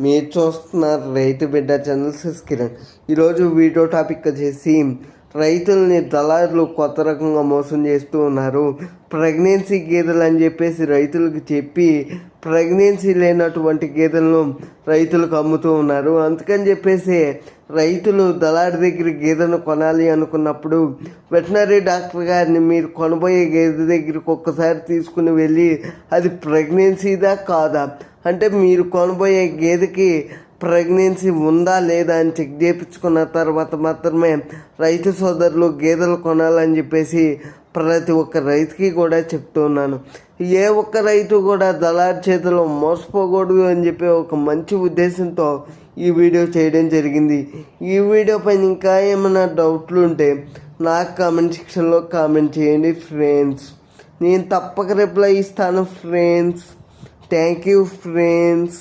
మీరు చూస్తున్నారు రైతు బిడ్డ ఛానల్ కిరణ్. ఈరోజు వీడియో టాపిక్ వచ్చేసి రైతుల్ని దళారులు కొత్త రకంగా మోసం చేస్తూ ఉన్నారు. ప్రెగ్నెన్సీ గేదెలు అని చెప్పేసి రైతులకు చెప్పి ప్రెగ్నెన్సీ లేనటువంటి గేదెలను రైతులకు అమ్ముతూ ఉన్నారు. అందుకని చెప్పేసి రైతులు దళారి దగ్గర గేదెను కొనాలి అనుకున్నప్పుడు వెటనరీ డాక్టర్ గారిని మీరు కొనబోయే గేదె దగ్గరికి ఒక్కసారి తీసుకుని వెళ్ళి అది ప్రెగ్నెన్సీదా కాదా, అంటే మీరు కొనబోయే గేదెకి ప్రెగ్నెన్సీ ఉందా లేదా అని చెక్ చేయించుకున్న తర్వాత మాత్రమే రైతు సోదరులు గేదెలు కొనాలని చెప్పేసి ప్రతి ఒక్క రైతుకి కూడా చెప్తున్నాను. ఏ ఒక్క రైతు కూడా దళారి చేతిలో మోసపోకూడదు అని చెప్పి ఒక మంచి ఉద్దేశంతో ఈ వీడియో చేయడం జరిగింది. ఈ వీడియో పైన ఇంకా ఏమైనా డౌట్లు ఉంటే నాకు కామెంట్ సెక్షన్లో కామెంట్ చేయండి ఫ్రెండ్స్. నేను తప్పక రిప్లై ఇస్తాను ఫ్రెండ్స్. Thank you friends.